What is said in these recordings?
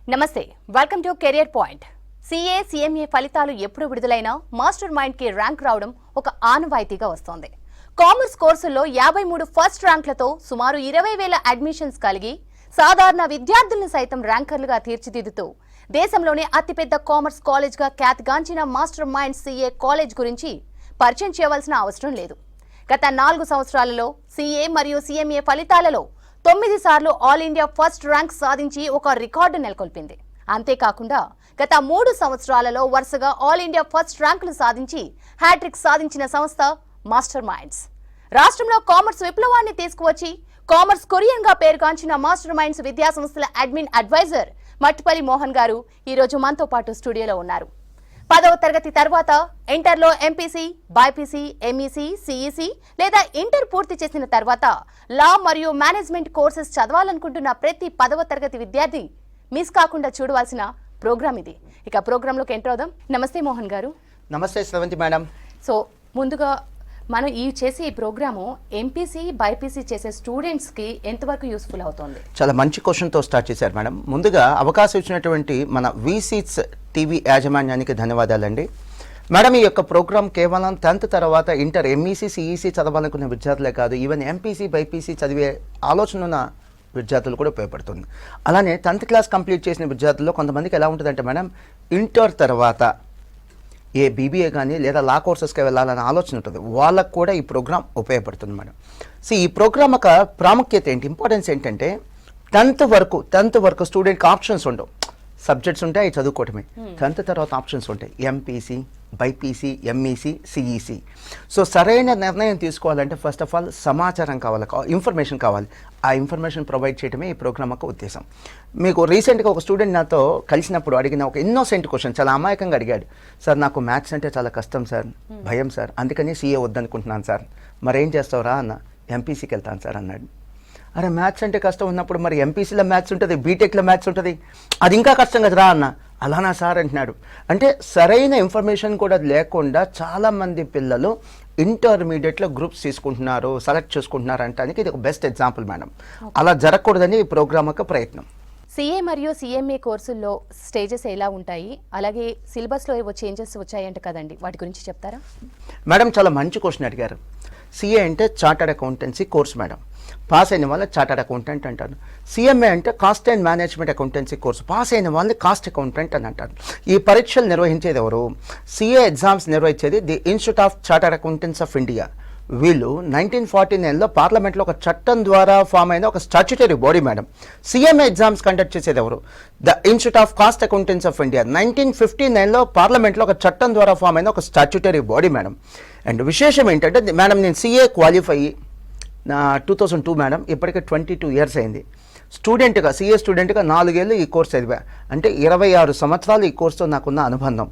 నమస్తే welcome to career point. CA CMA ఫలితాలు ఎప్పుడు విడుదలైనా మాస్టర్ మైండ్ కి ర్యాంక్ రావడం ఒక ఆనవాయితీగా వస్తోంది. కామర్స్ కోర్సుల్లో 53 ఫస్ట్ ర్యాంక్లతో సుమారు 20,000 అడ్మిషన్స్ కలిగి సాధారణ విద్యార్థులను సైతం ర్యాంకర్లుగా తీర్చిదిద్దుతూ దేశంలోనే అతిపెద్ద కామర్స్ కాలేజ్గా ఖ్యాతిగాంచిన మాస్టర్ మైండ్ సిఏ కాలేజ్ గురించి పరిచయం చేయవలసిన అవసరం లేదు. గత 4 సంవత్సరాలలో సిఏ మరియు సిఎంఏ ఫలితాలలో 9 సార్లు ఆల్ ఇండియా ఫస్ట్ ర్యాంక్ సాధించి ఒక రికార్డు నెలకొల్పింది. అంతేకాకుండా గత 3 సంవత్సరాలలో వరుసగా ఆల్ ఇండియా ఫస్ట్ ర్యాంకులు సాధించి హ్యాట్రిక్ సాధించిన సంస్థ మాస్టర్ మైండ్స్. రాష్ట్రంలో కామర్స్ విప్లవాన్ని తీసుకువచ్చి కామర్స్ కొరియన్ గా పేరుగాంచిన మాస్టర్ మైండ్స్ విద్యా సంస్థల అడ్మిన్ అడ్వైజర్ మట్టిపల్లి మోహన్ గారు ఈ రోజు మనతో పాటు స్టూడియోలో ఉన్నారు. 10వ తరగతి తర్వాత ఇంటర్లో ఎంపీసీ, బైపీసీ, ఎంఈసీ, సిఈసీ లేదా ఇంటర్ పూర్తి చేసిన తర్వాత లా మరియు మేనేజ్మెంట్ కోర్సెస్ చదవాలనుకుంటున్న ప్రతి 10వ తరగతి విద్యార్థి మిస్ కాకుండా చూడవలసిన ప్రోగ్రామ్ ఇది. ఇక ప్రోగ్రాంలోకి ఎంటర్ అవుదాం. నమస్తే మోహన్ గారు. నమస్తే శ్రవంతి మేడం. సో ముందుగా మనం చేసే ఈ ప్రోగ్రాము ఎంపీసీ, బైపీసీ చేసే స్టూడెంట్స్కి ఎంతవరకు యూస్ఫుల్ అవుతుంది? చాలా మంచి క్వశ్చన్తో స్టార్ట్ చేశారు మేడం. ముందుగా అవకాశం ఇచ్చినటువంటి మన వీసీట్స్ టీవీ యాజమాన్యానికి ధన్యవాదాలండి. మేడం, ఈ యొక్క ప్రోగ్రామ్ కేవలం 10th తర్వాత ఇంటర్ ఎంఈసీ, సిఈసీ చదవాలనుకునే విద్యార్థులే కాదు, ఈవెన్ ఎంపీసీ, బైపీసీ చదివే ఆలోచన ఉన్న విద్యార్థులు కూడా ఉపయోగపడుతుంది. అలానే 10th క్లాస్ కంప్లీట్ చేసిన విద్యార్థుల్లో కొంతమందికి ఎలా ఉంటుందంటే మేడం, ఇంటర్ తర్వాత ఏ బీబీఏ కానీ లేదా లా కోర్సెస్కి వెళ్ళాలనే ఆలోచన ఉంటుంది. వాళ్ళకు కూడా ఈ ప్రోగ్రామ్ ఉపయోగపడుతుంది మేడం. సో ఈ ప్రోగ్రామ్ యొక్క ప్రాముఖ్యత ఏంటి, ఇంపార్టెన్స్ ఏంటంటే 10th వరకు స్టూడెంట్కి ఆప్షన్స్ ఉండవు. సబ్జెక్ట్స్ ఉంటాయి, అవి చదువుకోవటమే. 10th తర్వాత ఆప్షన్స్ ఉంటాయి, MPC, BiPC, MEC, CEC. So సరైన నిర్ణయం తీసుకోవాలంటే ఫస్ట్ ఆఫ్ ఆల్ సమాచారం కావాలి, ఇన్ఫర్మేషన్ కావాలి. ఆ ఇన్ఫర్మేషన్ ప్రొవైడ్ చేయడమే ఈ ప్రోగ్రామ్ యొక్క ఉద్దేశం. మీకు రీసెంట్గా ఒక స్టూడెంట్ నాతో కలిసినప్పుడు అడిగిన ఒక ఇన్నోసెంట్ క్వశ్చన్, చాలా అమాయకంగా అడిగాడు. సార్, నాకు మ్యాథ్స్ అంటే చాలా కష్టం సార్, భయం సార్, అందుకని సీఏ వద్దనుకుంటున్నాను సార్, మరేం చేస్తావురా అన్న. ఎంపీసీకి వెళ్తాను సార్ అన్నాడు. అరే, మ్యాథ్స్ అంటే కష్టం ఉన్నప్పుడు మరి ఎంపీసీలో మ్యాథ్స్ ఉంటుంది, బీటెక్లో మ్యాథ్స్ ఉంటుంది, అది ఇంకా కష్టం కదరా అన్న. అలానా సార్ అంటున్నాడు. అంటే సరైన ఇన్ఫర్మేషన్ కూడా లేకుండా చాలామంది పిల్లలు ఇంటర్మీడియట్లో గ్రూప్స్ తీసుకుంటున్నారు, సెలెక్ట్ చేసుకుంటున్నారు అంటానికి ఇది ఒక బెస్ట్ ఎగ్జాంపుల్ మేడం. అలా జరగకూడదని ఈ ప్రోగ్రామ్ యొక్క ప్రయత్నం. సిఏ మరియు సిఎంఏ కోర్సుల్లో స్టేజెస్ ఎలా ఉంటాయి, అలాగే సిలబస్లో ఏవో చేంజెస్ వచ్చాయంట కదండి, వాటి గురించి చెప్తారా? మేడం, చాలా మంచి క్వశ్చన్ అడిగారు. సిఏ అంటే chartered accountancy course madam. Pass అయిన వాళ్ళ చార్టర్డ్ అకౌంటెంట్ అంటారు. సిఎంఏ అంటే cost and management accountancy course. Pass అయిన వాళ్ళని కాస్ట్ అకౌంటెంట్ అని అంటారు. ఈ పరీక్షలు నిర్వహించేది ఎవరు? సిఏ ఎగ్జామ్స్ నిర్వహించేది the institute of chartered accountants of India. వీళ్ళు 1949లో పార్లమెంట్లో ఒక చట్టం ద్వారా ఫామ్ అయిన ఒక statutory body madam. CMA exams conduct చేసేది ఎవరు? The institute of cost accountants of India. 1959లో పార్లమెంట్లో ఒక చట్టం ద్వారా ఫామ్ అయిన ఒక స్టాట్యుటరీ బాడీ మేడం. అండ్ విశేషం ఏంటంటే మేడం, నేను సిఏ క్వాలిఫై 2002 మేడం, ఇప్పటికే 22 years అయింది. స్టూడెంట్గా, సిఏ స్టూడెంట్గా 4 ఏళ్ళు ఈ కోర్స్ చదివా. అంటే 26 సంవత్సరాలు ఈ కోర్సుతో నాకున్న అనుబంధం.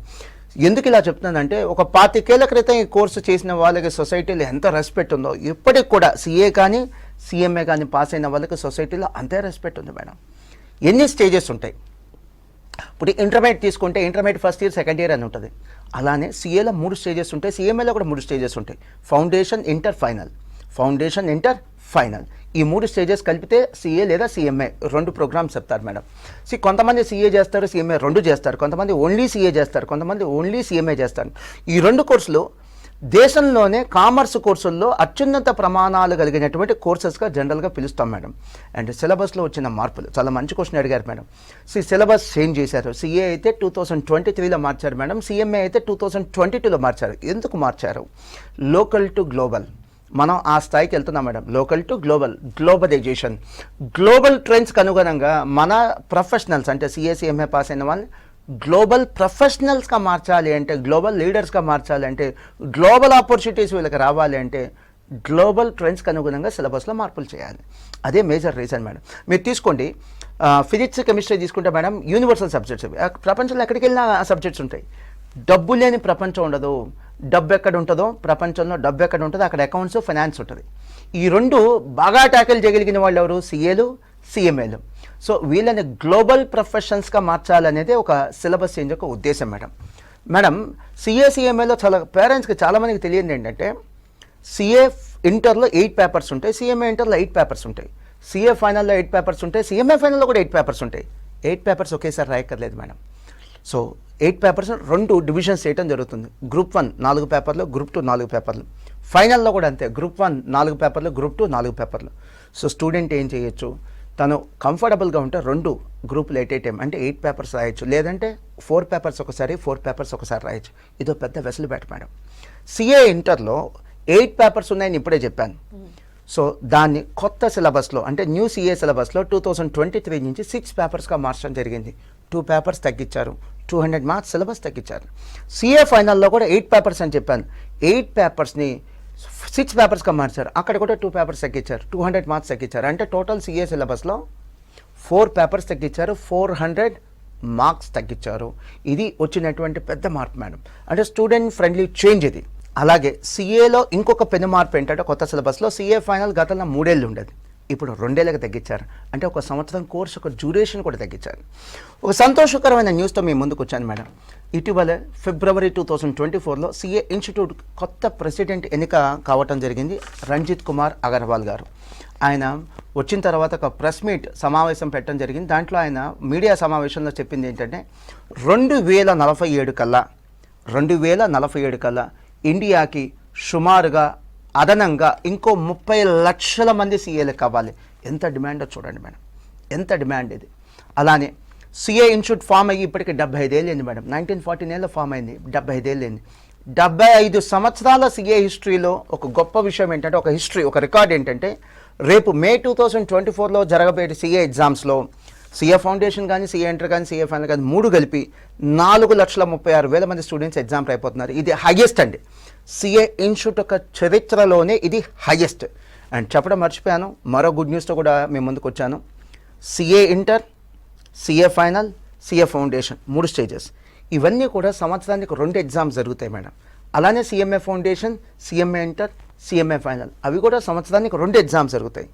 ఎందుకు ఇలా చెప్తున్నానంటే, ఒక 25 ఏళ్ల క్రితం ఈ కోర్సు చేసిన వాళ్ళకి సొసైటీలో ఎంత రెస్పెక్ట్ ఉందో, ఇప్పటికి కూడా సిఏ కానీ సిఎంఏ కానీ పాస్ అయిన వాళ్ళకి సొసైటీలో అంతే రెస్పెక్ట్ ఉంది మేడం. ఎన్ని స్టేజెస్ ఉంటాయి? ఇప్పుడు ఇంటర్మీడియట్ తీసుకుంటే intermediate first year, second year అని ఉంటుంది. అలానే సిఏలో 3 స్టేజెస్ ఉంటాయి, సిఎంఏలో కూడా 3 స్టేజెస్ ఉంటాయి. Foundation, inter, final. Foundation, inter, final, ఈ 3 స్టేజెస్ కలిపితే సిఏ లేదా సిఎంఏ 2 ప్రోగ్రామ్స్ చెప్తారు మేడం. కొంతమంది సిఏ చేస్తారు, సిఎంఏ 2 చేస్తారు, కొంతమంది ఓన్లీ సిఏ చేస్తారు, కొంతమంది ఓన్లీ సిఎంఏ చేస్తారు. ఈ 2 కోర్సులు దేశంలోనే కామర్స్ కోర్సుల్లో అత్యున్నత ప్రమాణాలు కలిగినటువంటి కోర్సెస్గా జనరల్గా పిలుస్తాం మేడం. అండ్ సిలబస్లో వచ్చిన మార్పులు, చాలా మంచి క్వశ్చన్ అడిగారు మేడం. సిలబస్ చేంజ్ చేశారు. సిఏ అయితే 2023లో మార్చారు మేడం, సిఎంఏ అయితే 2022లో మార్చారు. ఎందుకు మార్చారు? లోకల్ టు గ్లోబల్, మనం ఆ స్థాయికి వెళ్తున్నాం madam. Local to global, globalization, global ట్రెండ్స్కి అనుగుణంగా మన ప్రొఫెషనల్స్ అంటే సిఏ, పాస్ అయిన వాళ్ళని గ్లోబల్ ప్రొఫెషనల్స్గా మార్చాలి అంటే, గ్లోబల్ లీడర్స్గా మార్చాలి అంటే, గ్లోబల్ ఆపర్చునిటీస్ వీళ్ళకి రావాలి అంటే గ్లోబల్ ట్రెండ్స్కి అనుగుణంగా సిలబస్లో మార్పులు చేయాలి. అదే మేజర్ రీజన్ మేడం. మీరు తీసుకోండి, ఫిజిక్స్, కెమిస్ట్రీ తీసుకుంటే మేడం యూనివర్సల్ సబ్జెక్ట్స్. ప్రపంచంలో ఎక్కడికి వెళ్ళినా ఆ సబ్జెక్ట్స్ ఉంటాయి. డబ్బు లేని ప్రపంచం ఉండదు. డబ్బు ఎక్కడ ఉంటుందో, ప్రపంచంలో డబ్బు ఎక్కడ ఉంటుందో అక్కడ అకౌంట్స్, ఫైనాన్స్ ఉంటుంది. ఈ 2 బాగా ట్యాకిల్ చేయగలిగిన వాళ్ళు ఎవరు? సిఏలు, సిఎంఏలు. సో వీళ్ళని గ్లోబల్ ప్రొఫెషన్స్గా మార్చాలనేది ఒక సిలబస్ చేంజ్ యొక్క ఉద్దేశం మేడం. మేడం, సిఏ, సిఎంఏలో చాలా పేరెంట్స్కి చాలామందికి తెలియదు ఏంటంటే, సిఏ ఇంటర్లో 8 పేపర్స్ ఉంటాయి, సిఎంఏ ఇంటర్లో 8 పేపర్స్ ఉంటాయి. సిఏ ఫైనల్లో 8 పేపర్స్ ఉంటాయి, సిఎంఏ ఫైనల్లో కూడా 8 పేపర్స్ ఉంటాయి. 8 పేపర్స్ ఒకేసారి రాయక్కర్లేదు మేడం. సో 8 పేపర్స్ 2 డివిజన్స్ చేయడం జరుగుతుంది. గ్రూప్ 1 4 పేపర్లు, గ్రూప్ 2 4 పేపర్లు. ఫైనల్లో కూడా అంతే, గ్రూప్ 1 4 పేపర్లు, గ్రూప్ 2 4 పేపర్లు. సో స్టూడెంట్ ఏం చేయొచ్చు, తను కంఫర్టబుల్గా ఉంటే 2 గ్రూపులు ఎట్ ఏ టైం అంటే 8 పేపర్స్ రాయొచ్చు, లేదంటే 4 పేపర్స్ ఒకసారి 4 పేపర్స్ ఒకసారి రాయొచ్చు. ఇదో పెద్ద వెసులుబాటు మేడం. సిఏ ఇంటర్లో 8 పేపర్స్ ఉన్నాయని ఇప్పుడే చెప్పాను. సో దాన్ని కొత్త సిలబస్లో అంటే న్యూ సిఏ సిలబస్లో 2023 నుంచి 6 పేపర్స్గా మార్చడం జరిగింది. 2 పేపర్స్ తగ్గించారు, 200 మార్క్స్ సిలబస్ తగ్గించారు. సిఏ ఫైనల్లో కూడా 8 పేపర్స్ అని చెప్పాను, 8 పేపర్స్ని 6 పేపర్స్గా మార్చారు. అక్కడ కూడా 2 పేపర్స్ తగ్గించారు, 200 మార్క్స్ తగ్గించారు. అంటే టోటల్ సిఏ సిలబస్లో 4 పేపర్స్ తగ్గించారు, 400 మార్క్స్ తగ్గించారు. ఇది వచ్చినటువంటి పెద్ద మార్పు మేడం. అంటే స్టూడెంట్ ఫ్రెండ్లీ చేంజ్ ఇది. అలాగే సిఏలో ఇంకొక పెద్ద మార్పు ఏంటంటే కొత్త సిలబస్లో సిఏ ఫైనల్ గతంలో 3 ఏళ్ళు ఉండేది, ఇప్పుడు 2 ఏళ్ళకి తగ్గించారు. అంటే 1 సంవత్సరం కోర్సు ఒక డ్యూరేషన్ కూడా తగ్గించారు. ఒక సంతోషకరమైన న్యూస్తో మీ ముందుకు వచ్చాను మేడం. ఇటీవల ఫిబ్రవరి 2024లో సిఏ ఇన్స్టిట్యూట్ కొత్త ప్రెసిడెంట్ ఎన్నిక కావటం జరిగింది. రంజిత్ కుమార్ అగర్వాల్ గారు. ఆయన వచ్చిన తర్వాత ఒక ప్రెస్ మీట్ సమావేశం పెట్టడం జరిగింది. దాంట్లో ఆయన మీడియా సమావేశంలో చెప్పింది ఏంటంటే 2047 కల్లా ఇండియాకి సుమారుగా అదనంగా ఇంకో 30 లక్షల మంది సీఏలు కావాలి. ఎంత డిమాండో చూడండి మేడం, ఎంత డిమాండ్ ఇది. అలానే సిఏ ఇన్స్టిట్యూట్ ఫామ్ అయ్యి ఇప్పటికి 75 ఏళ్ళు అయింది మేడం. 1949లో ఫామ్ అయింది, 75 ఏళ్ళు అయింది. 75 సంవత్సరాల సిఏ హిస్టరీలో ఒక గొప్ప విషయం ఏంటంటే, ఒక రికార్డ్ ఏంటంటే, రేపు మే 2024లో జరగబోయే సిఏ ఎగ్జామ్స్లో సిఏ ఫౌండేషన్ కానీ, సిఏ ఇంటర్ కానీ, సిఏ ఫైనల్ కానీ 3 కలిపి 4,36,000 మంది స్టూడెంట్స్ ఎగ్జామ్ అయిపోతున్నారు. ఇది హైయెస్ట్ అండి. సిఏ ఇన్స్టిట్యూట్ యొక్క చరిత్రలోనే ఇది హైయెస్ట్. అండ్ చెప్పడం మర్చిపోయాను, మరో గుడ్ న్యూస్తో కూడా మేము ముందుకు వచ్చాను. CA inter, CA final, CA foundation 3 stages. ఇవన్నీ కూడా సంవత్సరానికి 2 ఎగ్జామ్స్ జరుగుతాయి మేడం. అలానే CMA foundation, CMA inter, CMA final అవి కూడా సంవత్సరానికి 2 ఎగ్జామ్స్ జరుగుతాయి.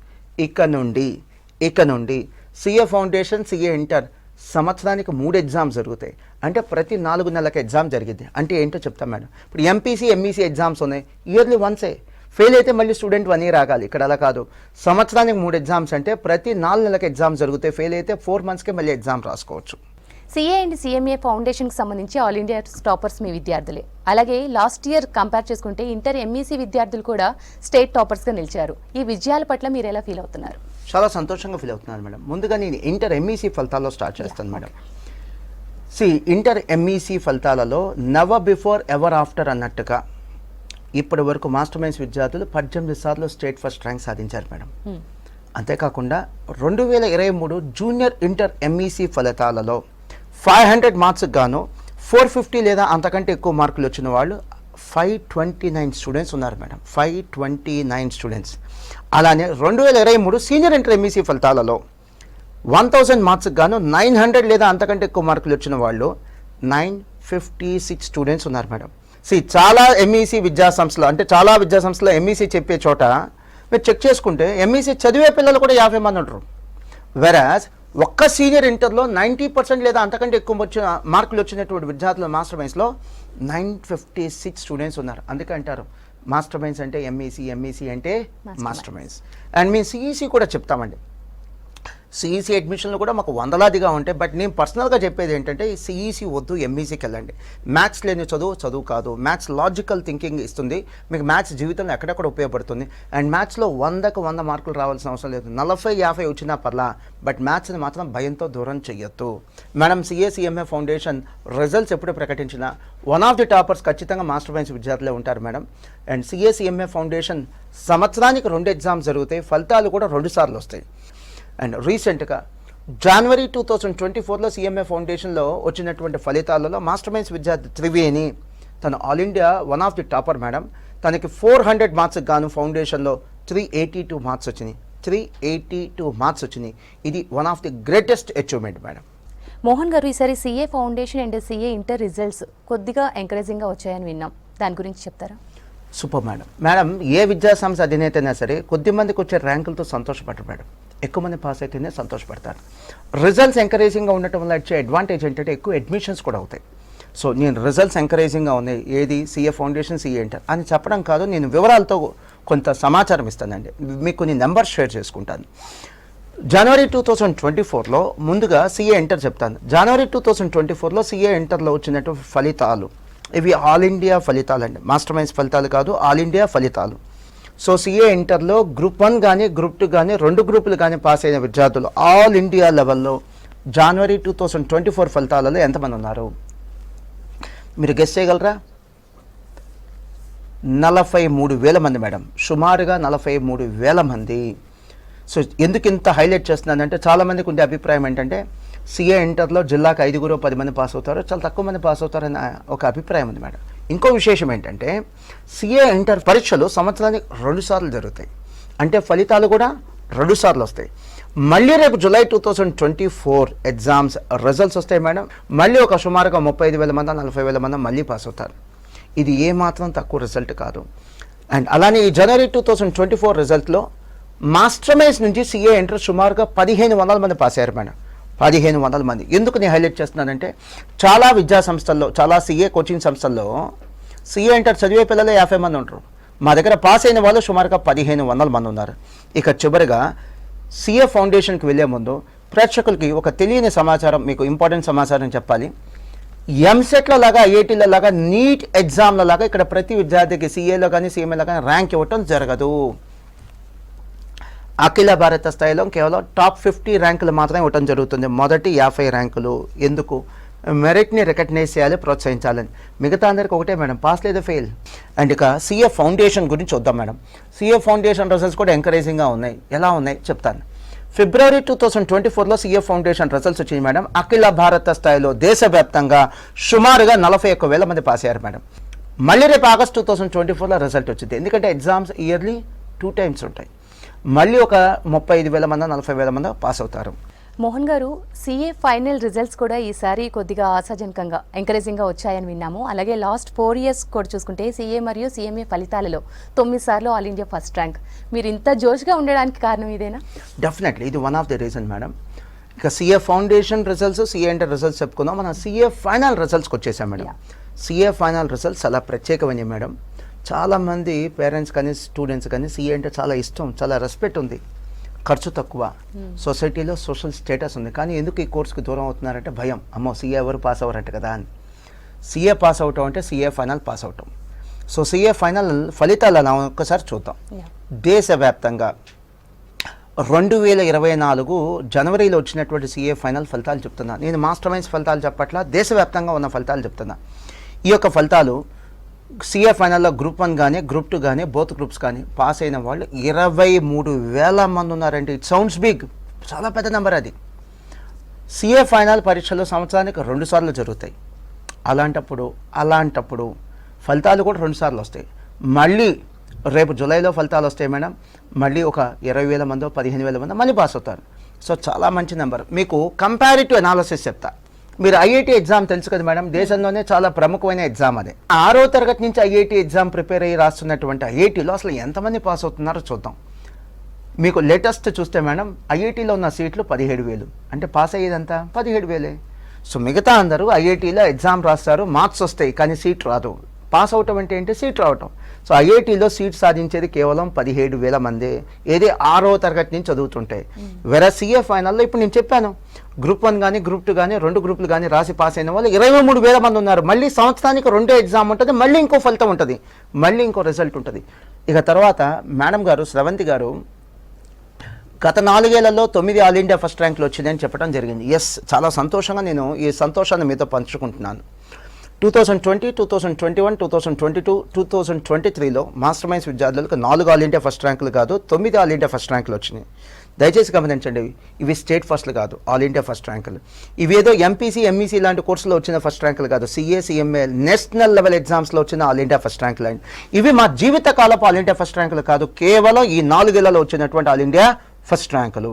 ఇక నుండి సిఏ ఫౌండేషన్, సిఏ ఇంటర్ సంవత్సరానికి 3 ఎగ్జామ్స్ జరుగుతాయి. అంటే ప్రతి 4 నెలలకు ఎగ్జామ్ జరిగింది. అంటే ఏంటో చెప్తాం మేడం. ఇప్పుడు ఎంపీసీ, ఎంఈసీ ఎగ్జామ్స్ ఉన్నాయి, ఇయర్లీ వన్సే. ఫెయిల్ అయితే మళ్ళీ స్టూడెంట్ 1 ఇయర్ ఆగాలి. ఇక్కడ అలా కాదు, సంవత్సరానికి 3 ఎగ్జామ్స్ అంటే ప్రతి 4 నెలలకు ఎగ్జామ్స్ జరుగుతాయి. ఫెయిల్ అయితే 4 మంత్స్కే మళ్ళీ ఎగ్జామ్ రాసుకోవచ్చు. సిఏ అండ్ సిఎంఏ ఫౌండేషన్కి సంబంధించి ఆల్ ఇండియా టాపర్స్ మీ విద్యార్థులే. అలాగే లాస్ట్ ఇయర్ కంపేర్ చేసుకుంటే ఇంటర్ ఎంఈసీ విద్యార్థులు కూడా స్టేట్ టాపర్స్గా నిలిచారు. ఈ విజయాల పట్ల మీరు ఎలా ఫీల్ అవుతున్నారు? చాలా సంతోషంగా ఫీల్ అవుతున్నాను మేడం. ముందుగా నేను ఇంటర్ ఎంఈసీ ఫలితాల్లో స్టార్ట్ చేస్తాను మేడం. ఇంటర్ ఎంఈసీ ఫలితాలలో నెవర్ బిఫోర్ ఎవర్ ఆఫ్టర్ అన్నట్టుగా ఇప్పటి వరకు మాస్టర్ మైండ్స్ విద్యార్థులు 18 సార్లు స్టేట్ ఫస్ట్ ర్యాంక్ సాధించారు మేడం. అంతేకాకుండా 2023 జూనియర్ ఇంటర్ ఎంఈసీ ఫలితాలలో 500 మార్క్స్కి గాను 450 లేదా అంతకంటే ఎక్కువ మార్కులు వచ్చిన వాళ్ళు 529 స్టూడెంట్స్ ఉన్నారు మేడం. 529 స్టూడెంట్స్. అలానే 2023 సీనియర్ ఇంటర్ ఎంఈసీ ఫలితాలలో 1000 మార్క్స్కి గాను 900 లేదా అంతకంటే ఎక్కువ మార్కులు వచ్చిన వాళ్ళు 956 స్టూడెంట్స్ ఉన్నారు మేడం. చాలా ఎంఈసీ విద్యాసంస్థలు అంటే చాలా విద్యాసంస్థలో ఎంఈసీ చెప్పే చోట మీరు చెక్ చేసుకుంటే ఎంఈసీ చదివే పిల్లలు కూడా 50 మంది ఉంటారు. వెరాజ్ ఒక్క సీనియర్ ఇంటర్లో 90% లేదా అంతకంటే ఎక్కువ మార్కులు వచ్చినటువంటి విద్యార్థులు మాస్టర్ మైండ్స్లో 956 స్టూడెంట్స్ ఉన్నారు. అందుకే అంటారు మాస్టర్ మైండ్స్ అంటే ఎంఈసీ అంటే మాస్టర్ మైండ్స్. అండ్ మేము సిఈసీ కూడా చెప్తామండి. సిఈసీ అడ్మిషన్లు కూడా మాకు వందలాదిగా ఉంటాయి. బట్ నేను పర్సనల్గా చెప్పేది ఏంటంటే సిఈసీ వద్దు, ఎంఈసీకి వెళ్ళండి. మ్యాథ్స్ లేని చదువు కాదు. మ్యాథ్స్ లాజికల్ థింకింగ్ ఇస్తుంది మీకు. మ్యాథ్స్ జీవితంలో ఎక్కడెక్కడ ఉపయోగపడుతుంది. అండ్ మ్యాథ్స్లో 100కు 100 మార్కులు రావాల్సిన అవసరం లేదు. 40-50 వచ్చినా పర్లా, బట్ మ్యాథ్స్ని మాత్రం భయంతో దూరం చెయ్యొద్దు మేడం. సిఏ ఫౌండేషన్ రిజల్ట్స్ ఎప్పుడు ప్రకటించినా 1 ఆఫ్ ది టాపర్స్ ఖచ్చితంగా మాస్టర్ మైండ్స్ విద్యార్థులే ఉంటారు మేడం. అండ్ సిఏ ఫౌండేషన్ సంవత్సరానికి 2 ఎగ్జామ్స్ జరుగుతాయి. ఫలితాలు కూడా 2 సార్లు వస్తాయి. అండ్ రీసెంట్గా జనవరి 2024లో సిఎంఏ ఫౌండేషన్లో వచ్చినటువంటి ఫలితాలలో మాస్టర్ మైండ్స్ విద్యార్థి త్రివేణి తను all India 1 of the topper madam. తనకి 400 మార్క్స్కి గాను ఫౌండేషన్లో 382 మార్క్స్ వచ్చినాయి. 382 మార్క్స్ వచ్చినాయి. ఇది 1 of the greatest achievement madam. Mohan గారు, ఈసారి CA foundation and CA inter results కొద్దిగా ఎంకరేజింగ్గా వచ్చాయని విన్నాం, దాని గురించి చెప్తారా? Super madam. ఏ విద్యాసంస్థ అధినేత అయినా సరే కొద్ది మందికి వచ్చే ర్యాంకులతో సంతోషపడరు మేడం. ఎక్కువ మంది పాస్ అయితేనే సంతోషపడతారు. రిజల్ట్స్ ఎంకరేజింగ్గా ఉండటం వల్ల వచ్చే అడ్వాంటేజ్ ఏంటంటే ఎక్కువ అడ్మిషన్స్ కూడా అవుతాయి. సో నేను రిజల్ట్స్ ఎంకరేజింగ్గా ఉన్నాయి ఏది సిఏ ఫౌండేషన్, సిఏ ఇంటర్ అని చెప్పడం కాదు, నేను వివరాలతో కొంత సమాచారం ఇస్తానండి. మీకు కొన్ని నెంబర్స్ షేర్ చేసుకుంటాను. జనవరి 2024లో ముందుగా సిఏ ఇంటర్ చెప్తాను. జనవరి 2024లో సిఏ ఇంటర్లో వచ్చినటువంటి ఫలితాలు ఇవి ఆల్ ఇండియా ఫలితాలు అండి, మాస్టర్ మైండ్స్ ఫలితాలు కాదు, ఆల్ ఇండియా ఫలితాలు. సో సిఏ ఇంటర్లో గ్రూప్ 1 కానీ గ్రూప్ 2 కానీ 2 గ్రూపులు కానీ పాస్ అయిన విద్యార్థులు ఆల్ ఇండియా లెవెల్లో జనవరి 2024 ఫలితాలలో ఎంతమంది ఉన్నారు మీరు గెస్ చేయగలరా? 43,000 మంది మేడం, సుమారుగా 43,000 మంది. సో ఎందుకు ఇంత హైలైట్ చేస్తున్నానంటే చాలామందికి ఉండే అభిప్రాయం ఏంటంటే సిఏ ఇంటర్లో జిల్లాకు 5-10 మంది పాస్ అవుతారు, చాలా తక్కువ మంది పాస్ అవుతారని ఒక అభిప్రాయం ఉంది మేడం. ఇంకో విశేషం ఏంటంటే సిఏ ఇంటర్ పరీక్షలు సంవత్సరానికి 2 సార్లు జరుగుతాయి, అంటే ఫలితాలు కూడా 2 సార్లు వస్తాయి. మళ్ళీ రేపు జూలై 2024 ఎగ్జామ్స్ రిజల్ట్స్ వస్తాయి మేడం. మళ్ళీ ఒక సుమారుగా 35,000 మంది 40,000 మంది మళ్ళీ పాస్ అవుతారు. ఇది ఏమాత్రం తక్కువ రిజల్ట్ కాదు. అండ్ అలానే ఈ జనవరి 2024 రిజల్ట్లో మాస్టర్ మైండ్స్ నుంచి సిఏ ఇంటర్ సుమారుగా 1,500 మంది పాస్ అయ్యారు మేడం. 1,500 మంది. ఎందుకు నేను హైలైట్ చేస్తున్నానంటే చాలా విద్యా సంస్థల్లో, చాలా సిఏ కోచింగ్ సంస్థల్లో సిఏ ఇంటర్ చదివే పిల్లలు 50 మంది ఉంటారు. మా దగ్గర పాస్ అయిన వాళ్ళు సుమారుగా 1,500 మంది ఉన్నారు. ఇక చివరిగా సిఏ ఫౌండేషన్కి వెళ్ళే ముందు ప్రేక్షకులకి ఒక తెలియని సమాచారం, మీకు ఇంపార్టెంట్ సమాచారం చెప్పాలి. ఎంసెట్లో లాగా, ఐఐటీల లాగా, నీట్ ఎగ్జామ్ల లాగా ఇక్కడ ప్రతి విద్యార్థికి సిఏలో కానీ సిఎంఏలో కానీ ర్యాంక్ ఇవ్వటం జరగదు. అఖిల భారత స్థాయిలో కేవలం టాప్ 50 ర్యాంకులు మాత్రమే ఇవ్వటం జరుగుతుంది. మొదటి 50 ర్యాంకులు ఎందుకు? మెరిట్ని రికగ్నైజ్ చేయాలి, ప్రోత్సహించాలని. మిగతా అందరికి ఒకటే మేడం, పాస్ లేదా ఫెయిల్. అండ్ ఇక సిఏ ఫౌండేషన్ గురించి చూద్దాం మేడం. సిఏ ఫౌండేషన్ రిజల్ట్స్ కూడా ఎంకరేజింగ్గా ఉన్నాయి. ఎలా ఉన్నాయి చెప్తాను. ఫిబ్రవరి 2024లో సిఏ ఫౌండేషన్ రిజల్ట్స్ వచ్చింది మేడం. అఖిల భారత స్థాయిలో దేశవ్యాప్తంగా సుమారుగా 41,000 మంది పాస్ అయ్యారు మేడం. మళ్ళీ రేపు ఆగస్ట్ 2024లో రిజల్ట్ వచ్చింది. ఎందుకంటే ఎగ్జామ్స్ ఇయర్లీ 2 టైమ్స్ ఉంటాయి. మళ్ళీ ఒక 35,000 మంది 40,000 మంది పాస్ అవుతారు. మోహన్ గారు, సిఏ ఫైనల్ రిజల్ట్స్ కూడా ఈసారి కొద్దిగా ఆశాజనకంగా ఎంకరేజింగ్గా వచ్చాయని విన్నాము. అలాగే లాస్ట్ 4 ఇయర్స్ కూడా చూసుకుంటే సిఏ మరియు సిఎంఏ ఫలితాలలో 9 సార్లు ఆల్ ఇండియా ఫస్ట్ ర్యాంక్. మీరు ఇంత జోష్గా ఉండడానికి కారణం ఇదేనా? డెఫినెట్లీ ఇది one of the reason madam. ఇక CA foundation results, CA inter results చెప్పుకుందాం. మనం సిఏ ఫైనల్ రిజల్ట్స్కి వచ్చేసాం మేడం. సిఏ ఫైనల్ రిజల్ట్స్ చాలా ప్రత్యేకమైనవి మేడం. చాలామంది పేరెంట్స్ కానీ స్టూడెంట్స్ కానీ సిఏ అంటే చాలా ఇష్టం, చాలా రెస్పెక్ట్ ఉంది, ఖర్చు తక్కువ, సొసైటీలో సోషల్ స్టేటస్ ఉంది. కానీ ఎందుకు ఈ కోర్స్కి దూరం అవుతున్నారంటే భయం, అమ్మో సిఏ ఎవరు పాస్ అవ్వరంట కదా అని. సిఏ పాస్ అవటం అంటే సిఏ ఫైనల్ పాస్ అవటం. సో సిఏ ఫైనల్ ఫలితాలు అలా ఒక్కసారి చూద్దాం. దేశవ్యాప్తంగా 2024 జనవరిలో వచ్చినటువంటి సిఏ ఫైనల్ ఫలితాలు చెప్తున్నా. నేను మాస్టర్ మైండ్స్ ఫలితాలు చెప్పట్లా, దేశవ్యాప్తంగా ఉన్న ఫలితాలు చెప్తున్నా. ఈ యొక్క ఫలితాలు సిఏ ఫైనల్లో గ్రూప్ 1 కానీ గ్రూప్ 2 కానీ బోత్ గ్రూప్స్ కానీ పాస్ అయిన వాళ్ళు 23,000 మంది ఉన్నారండి. ఇట్ సౌండ్స్ బిగ్, చాలా పెద్ద నెంబర్ అది. సిఏ ఫైనల్ పరీక్షలు సంవత్సరానికి 2 సార్లు జరుగుతాయి. అలాంటప్పుడు ఫలితాలు కూడా 2 సార్లు వస్తాయి. మళ్ళీ రేపు జూలైలో ఫలితాలు వస్తాయి మేడం. మళ్ళీ ఒక 20,000 మందో 15,000 మందో మళ్ళీ పాస్ అవుతారు. సో చాలా మంచి నెంబర్. మీకు కంపారిటివ్ అనాలిసిస్ చెప్తా. మీరు ఐఐటీ ఎగ్జామ్ తెలుసు కదా మేడం, దేశంలోనే చాలా ప్రముఖమైన ఎగ్జామ్ అది. 6వ తరగతి నుంచి ఐఐటీ ఎగ్జామ్ ప్రిపేర్ అయ్యి రాస్తున్నటువంటి ఐఐటీలో అసలు ఎంతమంది పాస్ అవుతున్నారో చూద్దాం. మీకు లేటెస్ట్ చూస్తే మేడం ఐఐటీలో ఉన్న సీట్లు 17,000, అంటే పాస్ అయ్యేదంతా 17,000. సో మిగతా అందరూ ఐఐటీలో ఎగ్జామ్ రాస్తారు, మార్క్స్ వస్తాయి కానీ సీట్ రాదు. పాస్ అవటం అంటే ఏంటి? సీట్ రావటం. సో ఐఐటీలో సీట్ సాధించేది కేవలం 17,000 మంది, ఏది 6వ తరగతి నుంచి చదువుతుంటాయి. వేరే సిఏ ఫైనల్లో ఇప్పుడు నేను చెప్పాను, గ్రూప్ 1 కానీ గ్రూప్ 2 కానీ 2 గ్రూపులు కానీ రాసి పాస్ అయిన వాళ్ళు 23,000 మంది ఉన్నారు. మళ్ళీ సంవత్సరానికి 2 ఎగ్జామ్ ఉంటుంది, మళ్ళీ ఇంకో ఫలితం ఉంటుంది, మళ్ళీ ఇంకో రిజల్ట్ ఉంటుంది. ఇక తర్వాత మేడం గారు శ్రవంతి గారు గత 4 ఏళ్లలో 9 ఆల్ ఇండియా ఫస్ట్ ర్యాంకులు వచ్చిందని చెప్పడం జరిగింది. ఎస్, చాలా సంతోషంగా నేను ఈ సంతోషాన్ని మీతో పంచుకుంటున్నాను. 2020, 2021, 2022, 2023లో మాస్టర్ మైండ్స్ విద్యార్థులకు 4 ఆల్ ఇండియా ఫస్ట్ ర్యాంకులు కాదు, 9 ఆల్ ఇండియా ఫస్ట్ ర్యాంకులు వచ్చినాయి. దయచేసి గమనించండి, ఇవి స్టేట్ ఫస్ట్లు కాదు, ఆల్ ఇండియా ఫస్ట్ ర్యాంకులు. ఇవేదో ఎంపీసీ ఎంఈసీ లాంటి కోర్సులో వచ్చిన ఫస్ట్ ర్యాంకులు కాదు, సిఏ సిఎంఏ నేషనల్ లెవెల్ ఎగ్జామ్స్లో వచ్చిన ఆల్ ఇండియా ఫస్ట్ ర్యాంకులు అండి. ఇవి మా జీవితకాలపు ఆల్ ఇండియా ఫస్ట్ ర్యాంకులు కాదు, కేవలం ఈ 4 ఏళ్లలో వచ్చినటువంటి ఆల్ ఇండియా ఫస్ట్ ర్యాంకులు.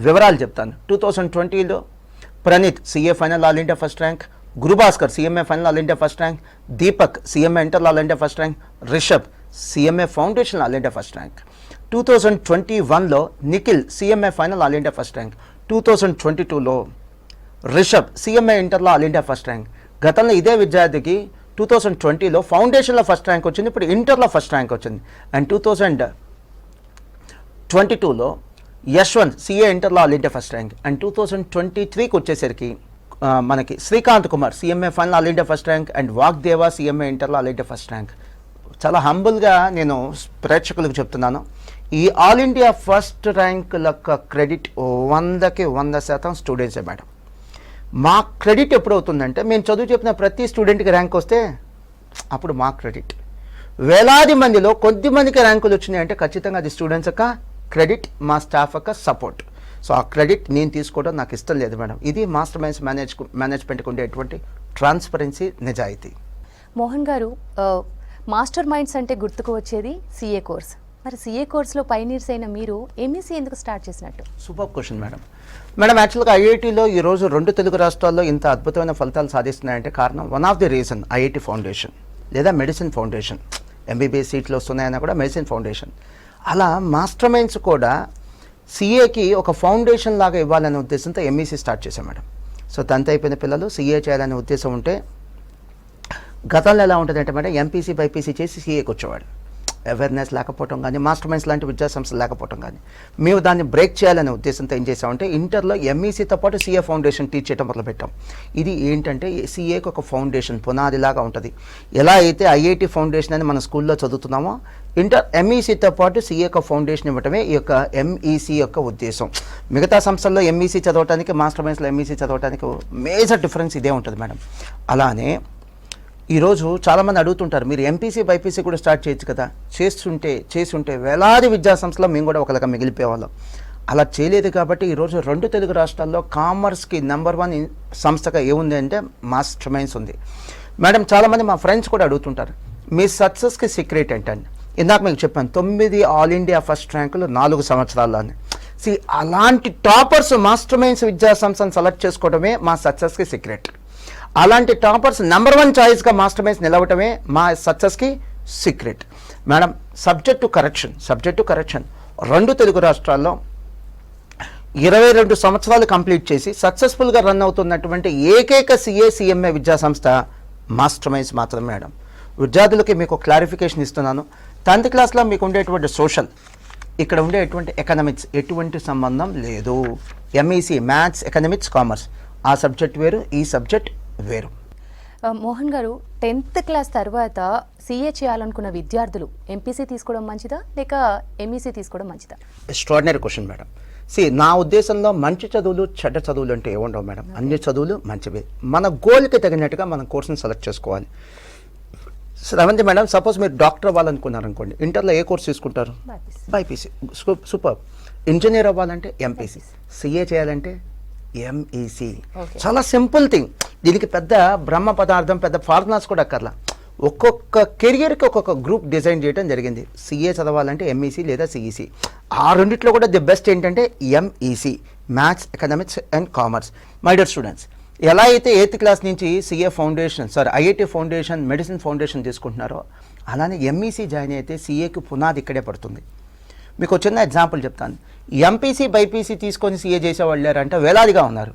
వివరాలు చెప్తాను. 2020లో Praneeth CA final all India first rank, Gurubhaskar CMA final all India first rank, Deepak CMA inter all India first rank, Rishabh CMA foundation all India first rank. 2021లో Nikhil CMA final all India first rank. 2022లో Rishabh CMA ఇంటర్లో all India first rank. గతంలో ఇదే విద్యార్థికి 2020లో ఫౌండేషన్లో first rank వచ్చింది, ఇప్పుడు ఇంటర్లో first rank వచ్చింది. అండ్ 2022లో యశ్వంత్ సిఏ ఇంటర్లో all India first rank. And 2023కి వచ్చేసరికి మనకి Srikanth Kumar CMA final all India first rank. And Vagdeva CMA ఇంటర్లో ఆల్ ఇండియా ఫస్ట్ ర్యాంక్. చాలా హంబుల్గా నేను ప్రేక్షకులకు చెప్తున్నాను, ఈ ఆల్ ఇండియా ఫస్ట్ ర్యాంకుల క్రెడిట్ 100కి 100% స్టూడెంట్సే మేడం. మా క్రెడిట్ ఎప్పుడు అవుతుందంటే మేము చదువు చెప్పిన ప్రతి స్టూడెంట్కి ర్యాంక్ వస్తే అప్పుడు మా క్రెడిట్. వేలాది మందిలో కొద్ది మందికి ర్యాంకులు వచ్చినాయంటే ఖచ్చితంగా అది స్టూడెంట్స్ యొక్క క్రెడిట్, మా స్టాఫ్ యొక్క సపోర్ట్. సో ఆ క్రెడిట్ నేను తీసుకోవడం నాకు ఇష్టం లేదు మేడం. ఇది మాస్టర్ మైండ్స్ మేనేజ్మెంట్కి ఉండేటువంటి ట్రాన్స్పరెన్సీ, నిజాయితీ. మోహన్ గారు, మాస్టర్ మైండ్స్ అంటే గుర్తుకు వచ్చేది సిఏ కోర్స్. మరి సిఏ కోర్సులో పైనీర్స్ అయిన మీరు ఎంఈసీ ఎందుకు స్టార్ట్ చేసినట్టు? Super question madam. మేడం యాక్చువల్గా ఐఐటీలో ఈరోజు 2 తెలుగు రాష్ట్రాల్లో ఇంత అద్భుతమైన ఫలితాలు సాధిస్తున్నాయంటే కారణం, one of the reason IIT foundation లేదా మెడిసిన్ ఫౌండేషన్. ఎంబీబీఎస్ సీట్లు వస్తున్నాయన్నా కూడా మెడిసిన్ ఫౌండేషన్. అలా మాస్టర్ మైండ్స్ కూడా సిఏకి ఒక ఫౌండేషన్ లాగా ఇవ్వాలనే ఉద్దేశంతో ఎంఈసీ స్టార్ట్ చేశాం మేడం. సో 10th అయిపోయిన పిల్లలు సిఏ చేయాలనే ఉద్దేశం ఉంటే, గతంలో ఎలా ఉంటుందంటే మేడం ఎంపీసీ బైపీసీ చేసి సిఏకి వచ్చేవాడు. అవేర్నెస్ లేకపోవటం కానీ, మాస్టర్ మైండ్స్ లాంటి విద్యా సంస్థలు లేకపోవటం కానీ, మేము దాన్ని బ్రేక్ చేయాలనే ఉద్దేశంతో ఏం చేసామంటే ఇంటర్లో ఎంఈసీతో పాటు సిఏ ఫౌండేషన్ టీచ్ చేయడం మొదలుపెట్టాం. ఇది ఏంటంటే సిఏకి ఒక ఫౌండేషన్ పునాదిలాగా ఉంటుంది. ఎలా అయితే ఐఐటి ఫౌండేషన్ అని మన స్కూల్లో చదువుతున్నామో, ఇంటర్ ఎంఈసీతో పాటు సిఏ యొక్క ఫౌండేషన్ ఇవ్వటమే ఈ యొక్క ఎంఈసీ యొక్క ఉద్దేశం. మిగతా సంస్థల్లో ఎంఈసీ చదవటానికి, మాస్టర్ మైండ్స్లో ఎంఈసీ చదవటానికి మేజర్ డిఫరెన్స్ ఇదే ఉంటుంది మేడం. అలానే ఈరోజు చాలామంది అడుగుతుంటారు, మీరు ఎంపీసీ బైపీసీ కూడా స్టార్ట్ చేయొచ్చు కదా. చేస్తుంటే వేలాది విద్యా సంస్థలో మేము కూడా ఒకలాగా మిగిలిపోయేవాళ్ళం. అలా చేయలేదు కాబట్టి ఈరోజు 2 తెలుగు రాష్ట్రాల్లో కామర్స్కి నెంబర్ 1 సంస్థగా ఏముంది అంటే మాస్టర్ మైండ్స్ ఉంది మేడం. చాలామంది మా ఫ్రెండ్స్ కూడా అడుగుతుంటారు, మీ సక్సెస్కి సీక్రెట్ ఏంటండి. ఇందాక మీకు చెప్పాను 9 ఆల్ ఇండియా ఫస్ట్ ర్యాంకులు 4 సంవత్సరాల్లోనే. అలాంటి టాపర్స్ మాస్టర్ మైండ్స్ విద్యా సంస్థను సెలెక్ట్ చేసుకోవడమే మా సక్సెస్కి సీక్రెట్. అలాంటి టాపర్స్ నెంబర్ 1 చాయిస్గా మాస్టర్ మైండ్స్ నిలవటమే మా సక్సెస్కి secret madam. Subject to correction 2 Telugu రాష్ట్రాల్లో 22 సంవత్సరాలు కంప్లీట్ చేసి సక్సెస్ఫుల్గా రన్ అవుతున్నటువంటి ఏకైక సిఏ విద్యా సంస్థ మాస్టర్ మైండ్స్ మాత్రమే మేడం. విద్యార్థులకి మీకు క్లారిఫికేషన్ ఇస్తున్నాను. 10th క్లాస్లో మీకు ఉండేటువంటి సోషల్, ఇక్కడ ఉండేటువంటి ఎకనామిక్స్ ఎటువంటి సంబంధం లేదు. ఎంఈసీ మ్యాథ్స్, ఎకనామిక్స్, కామర్స్ ఆ సబ్జెక్ట్ వేరు, ఈ సబ్జెక్ట్ వేరు. మోహన్ గారు, 10th క్లాస్ తర్వాత సిఏ చేయాలనుకున్న విద్యార్థులు ఎంపీసీ తీసుకోవడం మంచిదా లేక ఎంఈసీ తీసుకోవడం మంచిదా? Extraordinary question madam. నా ఉద్దేశంలో మంచి చదువులు, చెడ్డ చదువులు అంటే ఏముండవు మేడం. అన్ని చదువులు మంచివే. మన గోల్కి తగినట్టుగా మనం కోర్సును సెలెక్ట్ చేసుకోవాలి. సెవెంత్ మేడం, సపోజ్ మీరు డాక్టర్ అవ్వాలనుకున్నారు అనుకోండి, ఇంటర్లో ఏ కోర్స్ తీసుకుంటారు? బైపీసీ. సూపర్. ఇంజనీర్ అవ్వాలంటే ఎంపీసీ. సిఏ చేయాలంటే ఎంఈసీ. చాలా సింపుల్ థింగ్. దీనికి పెద్ద బ్రహ్మ పదార్థం, పెద్ద ఫార్ములాస్ కూడా అక్కర్లా. ఒక్కొక్క కెరియర్కి ఒక్కొక్క గ్రూప్ డిజైన్ చేయడం జరిగింది. సిఏ చదవాలంటే ఎంఈసీ లేదా సిఈసీ. ఆ రెండిట్లో కూడా ది బెస్ట్ ఏంటంటే MEC, maths, economics and commerce. My dear students, ఎలా అయితే 8th క్లాస్ నుంచి CA foundation, IIT foundation, medicine foundation తీసుకుంటున్నారో, అలానే ఎంఈసీ జాయిన్ అయితే సిఏకి పునాది ఇక్కడే పడుతుంది. మీకు చిన్న ఎగ్జాంపుల్ చెప్తాను. ఎంపీసీ బైపీసీ తీసుకొని సీఏ చేసేవాళ్ళు లేరంటే వేలాదిగా ఉన్నారు.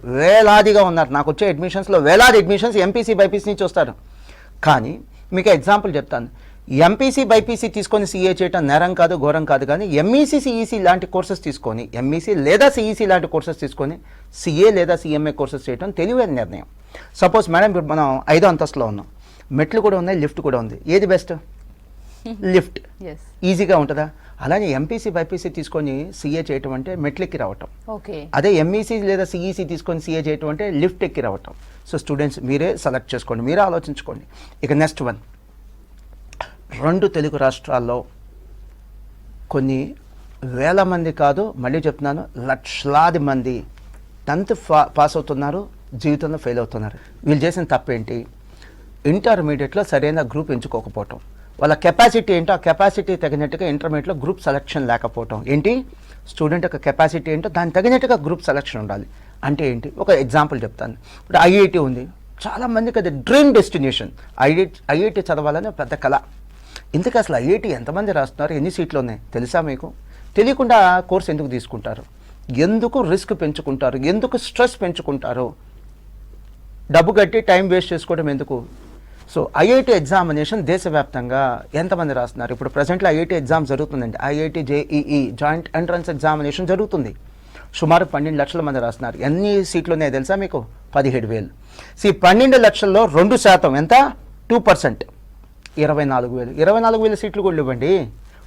నాకు వచ్చే అడ్మిషన్స్లో వేలాది అడ్మిషన్స్ ఎంపీసీ బైపీసీ నుంచి వస్తారు. కానీ మీకు ఎగ్జాంపుల్ చెప్తాను, ఎంపీసీ బైపీసీ తీసుకొని సీఏ చేయటం నేరం కాదు, ఘోరం కాదు. కానీ ఎంఈసీ సిఈసీ లాంటి కోర్సెస్ తీసుకొని, ఎంఈసీ లేదా సిఈసీ లాంటి కోర్సెస్ తీసుకొని సిఏ లేదా సిఎంఏ కోర్సెస్ చేయడం తెలివైన నిర్ణయం. సపోజ్ మేడం, ఇప్పుడు మనం 5వ అంతస్తులో ఉన్నాం, మెట్లు కూడా ఉన్నాయి, లిఫ్ట్ కూడా ఉంది. ఏది బెస్ట్? లిఫ్ట్. ఈజీగా ఉంటుందా? అలానే ఎంపీసీ బైపీసీ తీసుకొని సీఏ చేయటం అంటే మెట్లెక్కి రావటం. అదే ఎంఈసీ లేదా సిఈసీ తీసుకొని సీఏ చేయటం అంటే లిఫ్ట్ ఎక్కి రావటం. సో స్టూడెంట్స్ మీరే సెలెక్ట్ చేసుకోండి, మీరే ఆలోచించుకోండి. ఇక నెక్స్ట్ 2 తెలుగు రాష్ట్రాల్లో కొన్ని వేల మంది కాదు, మళ్ళీ చెప్తున్నాను, లక్షలాది మంది 10th పాస్ అవుతున్నారు, జీవితంలో ఫెయిల్ అవుతున్నారు. వీళ్ళు చేసిన తప్పేంటి? ఇంటర్మీడియట్లో సరైన గ్రూప్ ఎంచుకోకపోవటం. వాళ్ళ కెపాసిటీ ఏంటో ఆ కెపాసిటీ తగినట్టుగా ఇంటర్మీడియట్లో గ్రూప్ సెలెక్షన్ లేకపోవటం. ఏంటి? స్టూడెంట్ యొక్క కెపాసిటీ ఏంటో దానికి తగినట్టుగా గ్రూప్ సెలెక్షన్ ఉండాలి. అంటే ఏంటి? ఒక ఎగ్జాంపుల్ చెప్తాను. ఇప్పుడు ఐఐటి ఉంది, చాలామందికి అది డ్రీమ్ డెస్టినేషన్. ఐఐటి చదవాలని పెద్ద కళ. ఇందుకు అసలు ఐఐటి ఎంతమంది రాస్తున్నారు, ఎన్ని సీట్లు ఉన్నాయి తెలుసా మీకు? తెలియకుండా కోర్స్ ఎందుకు తీసుకుంటారు? ఎందుకు రిస్క్ పెంచుకుంటారు? ఎందుకు స్ట్రెస్ పెంచుకుంటారు? డబ్బు కట్టి టైం వేస్ట్ చేసుకోవడం ఎందుకు? సో ఐఐటి ఎగ్జామినేషన్ దేశవ్యాప్తంగా ఎంతమంది రాస్తున్నారు? ఇప్పుడు ప్రజెంట్లో ఐఐటి ఎగ్జామ్ జరుగుతుందండి. IIT JEE joint entrance examination జరుగుతుంది. సుమారు 12 లక్షల మంది రాస్తున్నారు. ఎన్ని సీట్లు ఉన్నాయో తెలుసా మీకు? 17,000. 12 లక్షల్లో 2% ఎంత? 2%, 24,000. 24,000 సీట్లు కూడా ఇవ్వండి,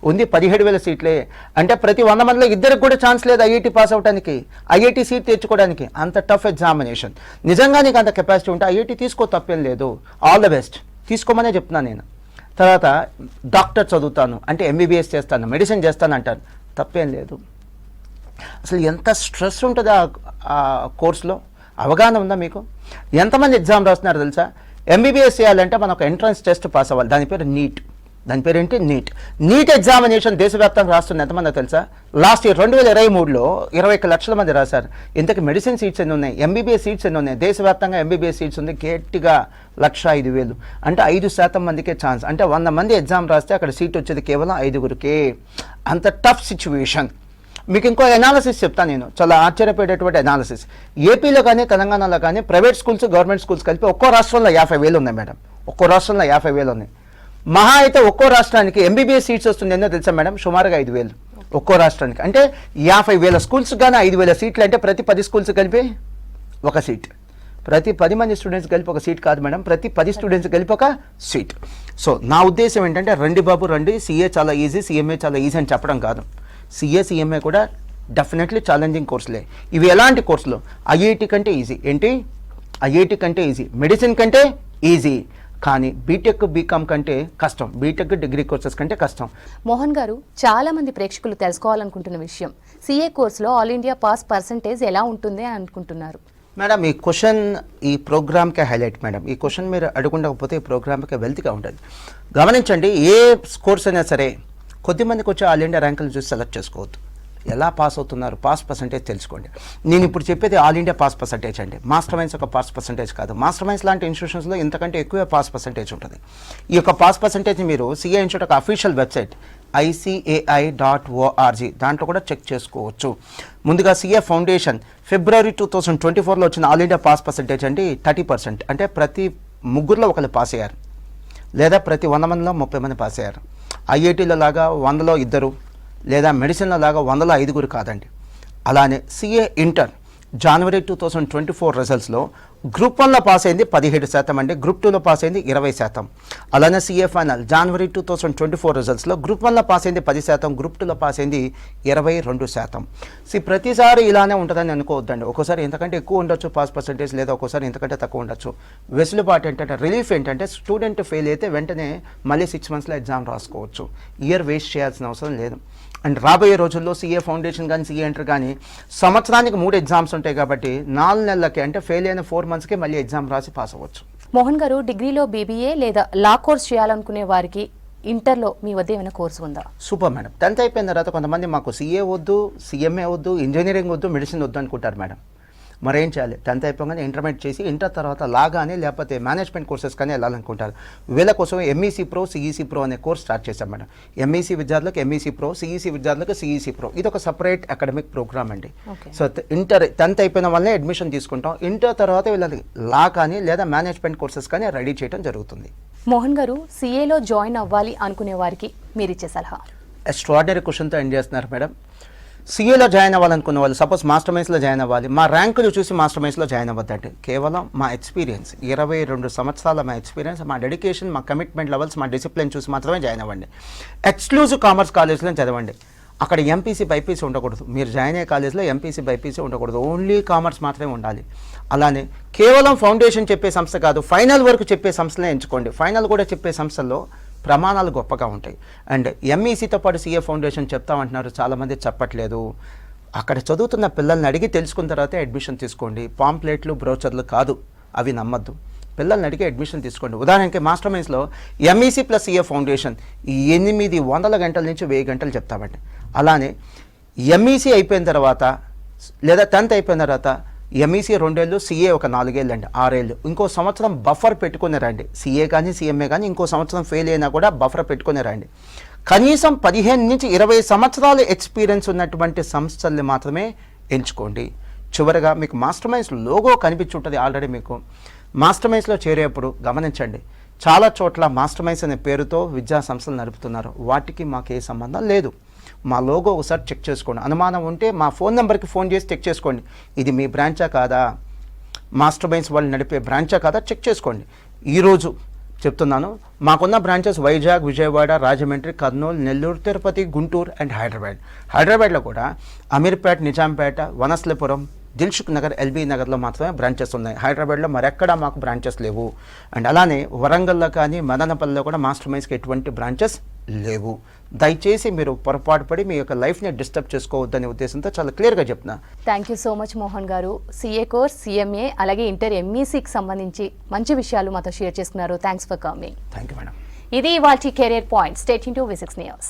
ఉంది 17,000 సీట్లే. అంటే ప్రతి 100 మందిలో ఇద్దరికి కూడా ఛాన్స్ లేదు ఐఐటి పాస్ అవడానికి, ఐఐటి సీట్ తెచ్చుకోవడానికి. అంత టఫ్ ఎగ్జామినేషన్. నిజంగా నీకు అంత కెపాసిటీ ఉంటే ఐఐటి తీసుకో, తప్పేం లేదు. ఆల్ ద బెస్ట్, తీసుకోమనే చెప్తున్నాను నేను. తర్వాత డాక్టర్ చదువుతాను అంటే ఎంబీబీఎస్ చేస్తాను, మెడిసిన్ చేస్తాను అంటాను, తప్పేం లేదు. అసలు ఎంత స్ట్రెస్ ఉంటుంది ఆ కోర్సులో, అవగాహన ఉందా మీకు? ఎంతమంది ఎగ్జామ్ రాస్తున్నారు తెలుసా? ఎంబీబీఎస్ చేయాలంటే మనం ఒక ఎంట్రన్స్ టెస్ట్ పాస్ అవ్వాలి, దాని పేరు నీట్. దాని పేరు ఏంటి? నీట్ ఎగ్జామినేషన్ దేశవ్యాప్తంగా రాస్తున్న ఎంతమంది తెలుసా? లాస్ట్ ఇయర్ 2023లో 21 లక్షల మంది రాశారు. ఇంతకు మెడిసిన్ సీట్స్ ఎన్ని ఉన్నాయి? ఎంబీబీఎస్ సీట్స్ ఎన్ని ఉన్నాయి? దేశవ్యాప్తంగా ఎంబీబీఎస్ సీట్స్ ఉంది గట్టిగా 105,000. అంటే 5% మందికే ఛాన్స్. అంటే 100 మంది ఎగ్జామ్ రాస్తే అక్కడ సీట్ వచ్చేది కేవలం 5గురికే. అంత టఫ్ సిచ్యువేషన్. మీకు ఇంకో అనాలిసిస్ చెప్తాను నేను, చాలా ఆశ్చర్యపోయేటటువంటి అనాలిసిస్. ఏపీలో కానీ తెలంగాణలో కానీ ప్రైవేట్ స్కూల్స్, గవర్నమెంట్ స్కూల్స్ కలిపి ఒక్కో రాష్ట్రంలో 50,000 ఉన్నాయి మేడం. ఒక్కో రాష్ట్రంలో 50,000 ఉన్నాయి. మహా అయితే ఒక్కో రాష్ట్రానికి ఎంబీబీఎస్ సీట్స్ వస్తుంది ఏందో తెలుసా మేడం? సుమారుగా 5,000 ఒక్కో రాష్ట్రానికి. అంటే 50,000 స్కూల్స్ కానీ 5,000 సీట్లు అంటే ప్రతి 10 స్కూల్స్ కలిపి ఒక సీట్. ప్రతి 10 మంది స్టూడెంట్స్ కలిపి ఒక సీట్ కాదు మేడం, ప్రతి 10 స్టూడెంట్స్ కలిపి ఒక సీట్. సో నా ఉద్దేశం ఏంటంటే రండి బాబు రండి, సీఏ చాలా ఈజీ, సీఎంఏ చాలా ఈజీ అని చెప్పడం కాదు. సీఏ సీఎంఏ కూడా డెఫినెట్లీ ఛాలెంజింగ్ కోర్సులే. ఇవి ఎలాంటి కోర్సులు? ఐఐటి కంటే ఈజీ. ఏంటి? ఐఐటి కంటే ఈజీ. మెడిసిన్ కంటే ఈజీ. కానీ బీటెక్ బీకామ్ కంటే కష్టం, బీటెక్ డిగ్రీ కోర్సెస్ కంటే కష్టం. మోహన్ గారు, చాలా మంది ప్రేక్షకులు తెలుసుకోవాలనుకుంటున్న విషయం, సీఏ కోర్సులో ఆల్ ఇండియా పాస్ పర్సంటేజ్ ఎలా ఉంటుంది అని అనుకుంటున్నారు. మేడం ఈ క్వశ్చన్ ఈ ప్రోగ్రామ్కే హైలైట్ మేడం. ఈ క్వశ్చన్ మీరు అడగకపోతే ఈ ప్రోగ్రామ్కే వెల్త్గా ఉంటుంది. గమనించండి, ఏ కోర్స్ అయినా సరే కొద్దిమందికి వచ్చే ఆల్ ఇండియా ర్యాంకులు చూసి సెలెక్ట్ చేసుకోవద్దు. ఎలా పాస్ అవుతున్నారు, పాస్ పర్సంటేజ్ తెలుసుకోండి. నేను ఇప్పుడు చెప్పేది ఆల్ ఇండియా పాస్ పర్సంటేజ్ అండి. మాస్టర్ మైన్స్ ఒక పాస్ పర్సంటేజ్ కాదు. మాస్టర్ మైన్స్ లాంటి ఇన్స్టిట్యూషన్స్లో ఇంతకంటే ఎక్కువ పాస్ పర్సంటేజ్ ఉంటుంది. ఈ యొక్క పాస్ పర్సంటేజ్ మీరు సిఏ ఇన్స్టిట్యూట్ ఒక అఫీషియల్ వెబ్సైట్ ICAI.org దాంట్లో కూడా చెక్ చేసుకోవచ్చు. ముందుగా సిఏ ఫౌండేషన్ February 2024లో వచ్చిన ఆల్ ఇండియా పాస్ పర్సంటేజ్ అండి 30%. అంటే ప్రతి 3 ఒకరు పాస్ అయ్యారు, లేదా ప్రతి 100 మందిలో 30 మంది పాస్ అయ్యారు. ఐఐటీలో లాగా 100లో 2, లేదా మెడిసిన్లో లాగా 100లో 5 కాదండి. అలానే సిఏ ఇంటర్ January 2024 రిజల్ట్స్లో గ్రూప్ 1లో పాస్ అయింది 17% అండి, గ్రూప్ 2లో పాస్ అయింది 20%. అలానే సిఏ ఫైనల్ January 2024 రిజల్ట్స్లో గ్రూప్ 1లో పాస్ అయింది 10%, గ్రూప్ 2లో పాస్ అయింది 22%. ప్రతిసారి ఇలానే ఉంటుందని అనుకోవద్దండి. ఒక్కోసారి ఎంతకంటే ఎక్కువ ఉండొచ్చు పాస్ పర్సంటేజ్, లేదా ఒక్కోసారి ఎంతకంటే తక్కువ ఉండొచ్చు. వెసులుబాటు ఏంటంటే, రిలీఫ్ ఏంటంటే, స్టూడెంట్ ఫెయిల్ అయితే వెంటనే మళ్ళీ 6 monthsలో ఎగ్జామ్ రాసుకోవచ్చు. ఇయర్ వేస్ట్ చేయాల్సిన అవసరం లేదు. అండ్ రాబోయే రోజుల్లో సిఏ ఫౌండేషన్ కానీ సిఏ ఎంటర్ కానీ సంవత్సరానికి 3 ఎగ్జామ్స్ ఉంటాయి కాబట్టి 4 నెలలకి, అంటే ఫెయిల్ అయిన 4 monthsకి మళ్ళీ ఎగ్జామ్ రాసి పాస్ అవ్వచ్చు. మోహన్ గారు, డిగ్రీలో బీబీఏ లేదా లా కోర్స్ చేయాలనుకునే వారికి ఇంటర్లో మీ వద్ద ఏమైనా కోర్సు ఉందా? Super madam. 10th అయిపోయిన తర్వాత కొంతమంది మాకు సిఏ వద్దు, సిఎంఏ వద్దు, ఇంజనీరింగ్ వద్దు, మెడిసిన్ వద్దు అనుకుంటారు మేడం. మరేం చేయాలి? 10th అయిపోగానే ఇంటర్మీడియట్ చేసి ఇంటర్ తర్వాత లా కానీ లేకపోతే మేనేజ్మెంట్ కోర్సెస్ కానీ వెళ్ళాలనుకుంటారు. వీళ్ళ కోసం ఎంఈసీ ప్రో, సిఈసీ ప్రో అనే కోర్స్ స్టార్ట్ చేశాం మేడం. ఎంఈసీ విద్యార్థులకు ఎంఈసీ ప్రో, సిఈసీ విద్యార్థులకు సిఈసీ ప్రో. ఇది ఒక సపరేట్ అకాడమిక్ ప్రోగ్రామ్ అండి. సో ఇంటర్ 10th అయిపోయిన వాళ్ళనే అడ్మిషన్ తీసుకుంటాం. ఇంటర్ తర్వాత వీళ్ళకి లా కానీ లేదా మేనేజ్మెంట్ కోర్సెస్ కానీ రెడీ చేయడం జరుగుతుంది. మోహన్ గారు, సిఏలో జాయిన్ అవ్వాలి అనుకునే వారికి మీరు ఇచ్చే సలహా? ఎక్స్ట్రాడినరీ క్వశ్చన్తో ఎండ్ చేస్తున్నారు మేడం. సిఏలో జాయిన్ అవ్వాలనుకున్న వాళ్ళు, సపోజ్ మాస్టర్ మైన్స్లో జాయిన్ అవ్వాలి, మా ర్యాంకులు చూసి మాస్టర్ మైన్స్లో జాయిన్ అవ్వద్దంటే, కేవలం మా ఎక్స్పీరియన్స్ 22 సంవత్సరాల మా ఎక్స్పీరియన్స్, మా డెడికేషన్, మా కమిట్మెంట్ లెవెల్స్, మా డిసిప్లిన్ చూసి మాత్రమే జాయిన్ అవ్వండి. ఎక్స్క్లూజివ్ కామర్స్ కాలేజ్లో చదవండి. అక్కడ ఎంపీసీ బైపీసీ ఉండకూడదు. మీరు జాయిన్ అయ్యే కాలేజ్లో ఎంపీసీ బైపీసీ ఉండకూడదు, ఓన్లీ కామర్స్ మాత్రమే ఉండాలి. అలానే కేవలం ఫౌండేషన్ చెప్పే సంస్థ కాదు, ఫైనల్ వరకు చెప్పే సంస్థలే ఎంచుకోండి. ఫైనల్ కూడా చెప్పే సంస్థల్లో ప్రమాణాలు గొప్పగా ఉంటాయి. అండ్ ఎంఈసీతో పాటు సిఏ ఫౌండేషన్ చెప్తామంటున్నారు, చాలామంది చెప్పట్లేదు. అక్కడ చదువుతున్న పిల్లల్ని అడిగి తెలుసుకున్న తర్వాతే అడ్మిషన్ తీసుకోండి. పాంప్లెట్లు, బ్రోచర్లు కాదు, అవి నమ్మద్దు. పిల్లల్ని అడిగి అడ్మిషన్ తీసుకోండి. ఉదాహరణకి మాస్టర్ మైన్స్లో ఎంఈసీ ప్లస్ సిఏ ఫౌండేషన్ 800 గంటల నుంచి 1000 గంటలు చెప్తామండి. అలానే ఎంఈసీ అయిపోయిన తర్వాత లేదా 10th అయిపోయిన తర్వాత ఎంఈసీ 2 ఏళ్ళు, సిఏ ఒక 4 ఏళ్ళు అండి, 6 ఏళ్ళు. ఇంకో సంవత్సరం బఫర్ పెట్టుకుని రండి. సిఏ కానీ సిఎంఏ కానీ ఇంకో సంవత్సరం ఫెయిల్ అయినా కూడా బఫర్ పెట్టుకుని రండి. కనీసం 15 నుంచి 20 సంవత్సరాల ఎక్స్పీరియన్స్ ఉన్నటువంటి సంస్థల్ని మాత్రమే ఎంచుకోండి. చివరగా మీకు మాస్టర్ మైన్స్ లోగో కనిపించి ఉంటుంది ఆల్రెడీ. మీకు మాస్టర్ మైన్స్లో చేరేప్పుడు గమనించండి, చాలా చోట్ల మాస్టర్ మైండ్స్ అనే పేరుతో విద్యా సంస్థలు నడుపుతున్నారు. వాటికి మాకు ఏ సంబంధం లేదు. మా లోగో ఒకసారి చెక్ చేసుకోండి. అనుమానం ఉంటే మా ఫోన్ నెంబర్కి ఫోన్ చేసి చెక్ చేసుకోండి. ఇది మీ బ్రాంచా కాదా, మాస్టర్ మైండ్స్ వాళ్ళు నడిపే బ్రాంచా కాదా చెక్ చేసుకోండి. ఈరోజు చెప్తున్నాను, మాకున్న బ్రాంచెస్ వైజాగ్, విజయవాడ, రాజమండ్రి, కర్నూలు, నెల్లూరు, తిరుపతి, గుంటూరు అండ్ హైదరాబాద్. హైదరాబాద్లో కూడా అమీర్పేట, నిజాంపేట, వనస్లపురం, దిల్సుఖ్ నగర్, ఎల్బీ నగర్లో మాత్రమే బ్రాంచెస్ ఉన్నాయి. హైదరాబాద్లో మరెక్కడా మాకు బ్రాంచెస్ లేవు. అండ్ అలానే వరంగల్లో కానీ మదనపల్లిలో కూడా మాస్టర్ మైండ్స్కి ఎటువంటి బ్రాంచెస్ లేవు. దయచేసి మీరు పొరపాటు పడి మీ యొక్క లైఫ్ని డిస్టర్బ్ చేసుకోవద్దనే ఉద్దేశంతో చాలా క్లియర్గా చెప్తున్నా. Thank you so much Mohan గారు. సిఏ కోర్స్, సిఎంఏ అలాగే ఇంటర్ ఎంఈసీకి సంబంధించి మంచి విషయాలు మాతో షేర్ చేసుకున్నారు. Thanks for coming. Thank you madam. ఇది ఇవాల్టి career point. Stay tuned to V6 news.